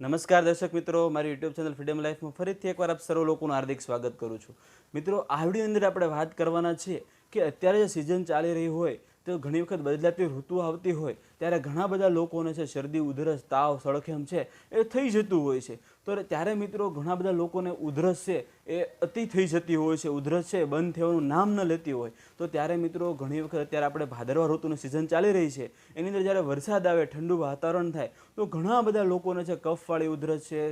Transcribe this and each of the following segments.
નમસ્કાર દર્શક મિત્રો, મારી યુટ્યુબ ચેનલ ફ્રીડમ લાઈફમાં ફરીથી એકવાર આપ સર્વ લોકોનું હાર્દિક સ્વાગત કરું છું. મિત્રો, આ વિડીયોની અંદર આપણે વાત કરવાના છીએ કે અત્યારે જે સિઝન ચાલી રહી હોય તો ઘણી વખત બદલાતી ઋતુ આવતી હોય ત્યારે ઘણા બધા લોકોને છે શરદી, ઉધરસ, તાવ, સળખેમ છે એ થઈ જતું હોય છે. તો ત્યારે મિત્રો ઘણા બધા લોકોને ઉધરસ છે એ અતિ થઈ જતી હોય છે, ઉધરસ છે બંધ થવાનું નામ ન લેતી હોય. તો ત્યારે મિત્રો ઘણી વખત અત્યારે આપણે ભાદરવા ઋતુની સિઝન ચાલી રહી છે, એની અંદર જ્યારે વરસાદ આવે, ઠંડુ વાતાવરણ થાય તો ઘણા બધા લોકોને છે કફવાળી ઉધરસ છે,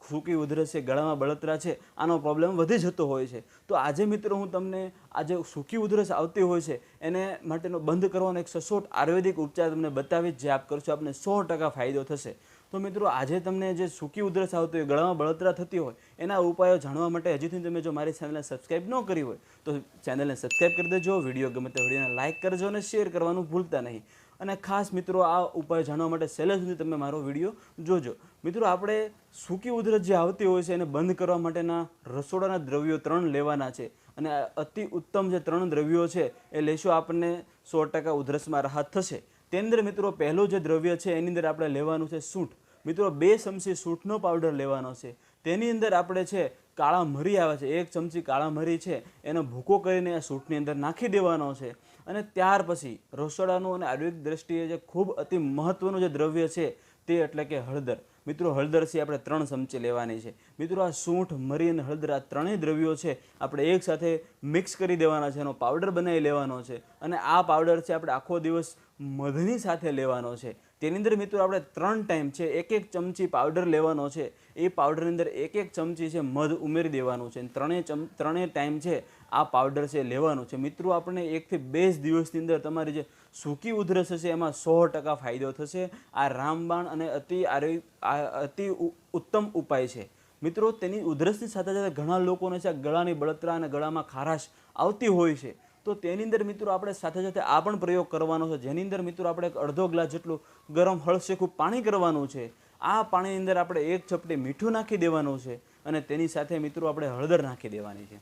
સૂકી ઉધરસ છે, ગળામાં બળતરા છે, આનો પ્રોબ્લેમ વધી જતો હોય છે. તો આજે મિત્રો હું તમને આજે સૂકી ઉધરસ આવતી હોય છે એને માટેનો બંધ કરવાનો એક સચોટ આયુર્વેદિક ઉપચાર તમને બતાવીશ, જે આપ કરશો આપને 100% ફાયદો થશે. તો મિત્રો, આજે તમને જે સૂકી ઉધરસ આવતી હોય, ગળામાં બળતરા થતી હોય, એના ઉપાયો જાણવા માટે હજીથી તમે જો મારી ચેનલને સબસ્ક્રાઈબ ન કરી હોય તો ચેનલને સબસ્ક્રાઈબ કરી દેજો, વિડીયો ગમે તો વિડીયોને લાઇક કરજો અને શેર કરવાનું ભૂલતા નહીં. અને ખાસ મિત્રો, આ ઉપાય જાણવા માટે છેલ્લે સુધી તમે મારો વિડીયો જોજો. મિત્રો, આપણે સૂકી ઉધરસ જે આવતી હોય છે એને બંધ કરવા માટેના રસોડાના દ્રવ્યો 3 લેવાના છે અને અતિ ઉત્તમ જે 3 દ્રવ્યો છે એ લેશો આપણને 100% ઉધરસમાં રાહત થશે. તેની અંદર મિત્રો પહેલું જે દ્રવ્ય છે એની અંદર આપણે લેવાનું છે સૂંઠ. મિત્રો, 2 ચમચી સૂંઠનો પાવડર લેવાનો છે. તેની અંદર આપણે છે કાળા મરી આવે છે, 1 ચમચી કાળા મરી છે એનો ભૂકો કરીને આ સૂંઠની અંદર નાખી દેવાનો છે. અને ત્યાર પછી રસોડાનું અને આયુર્વેદિક દ્રષ્ટિએ જે ખૂબ અતિ મહત્વનું જે દ્રવ્ય છે તે એટલે કે હળદર. મિત્રો, હળદર છે આપણે 3 ચમચી લેવાની છે. મિત્રો, આ સૂંઠ, મરી અને હળદર આ ત્રણેય દ્રવ્યો છે આપણે એકસાથે મિક્સ કરી દેવાના છે, એનો પાવડર બનાવી લેવાનો છે. અને આ પાવડર છે આપણે આખો દિવસ મધની સાથે લેવાનો છે. તેની અંદર મિત્રો આપણે 3 ટાઈમ છે 1-1 ચમચી પાવડર લેવાનો છે. એ પાવડરની અંદર 1-1 ચમચી છે મધ ઉમેરી દેવાનું છે. ત્રણેય ટાઈમ છે આ પાવડર છે લેવાનું છે. મિત્રો, આપણે 1 થી 2 દિવસની અંદર તમારી જે સૂકી ઉધરસ હશે એમાં 100% ફાયદો થશે. આ રામબાણ અને અતિ ઉત્તમ ઉપાય છે. મિત્રો, તેની ઉધરસની સાથે સાથે ઘણા લોકોને છે ગળાની બળતરા અને ગળામાં ખારાશ આવતી હોય છે. તો તેની અંદર મિત્રો આપણે સાથે સાથે આ પણ પ્રયોગ કરવાનો છે, જેની અંદર મિત્રો આપણે 1/2 ગ્લાસ જેટલું ગરમ હળશેકું પાણી કરવાનું છે. આ પાણીની અંદર આપણે 1 ચપટી મીઠું નાખી દેવાનું છે અને તેની સાથે મિત્રો આપણે હળદર નાખી દેવાની છે.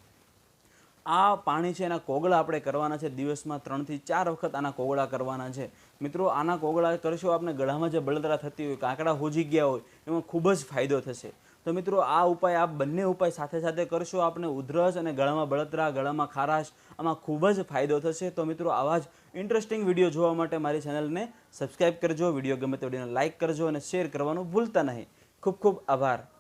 આ પાણી છે એના કોગળા આપણે કરવાના છે. દિવસમાં 3 થી 4 વખત આના કોગળા કરવાના છે. મિત્રો, આના કોગળા કરશો આપણે ગળામાં જે બળતરા થતી હોય, કાંકડા હોજી ગયા હોય, એમાં ખૂબ જ ફાયદો થશે. તો મિત્રો, આ ઉપાય, આ બંને ઉપાય સાથે સાથે કરશો આપણે ઉધરસ અને ગળામાં બળતરા, ગળામાં ખારાશ, આમાં ખૂબ જ ફાયદો થશે. તો મિત્રો, આવા જ ઇન્ટરેસ્ટિંગ વિડીયો જોવા માટે મારી ચેનલને સબસ્ક્રાઈબ કરજો, વિડીયો ગમે તો વિડીયોને લાઇક કરજો અને શેર કરવાનું ભૂલતા નહીં. ખૂબ ખૂબ આભાર.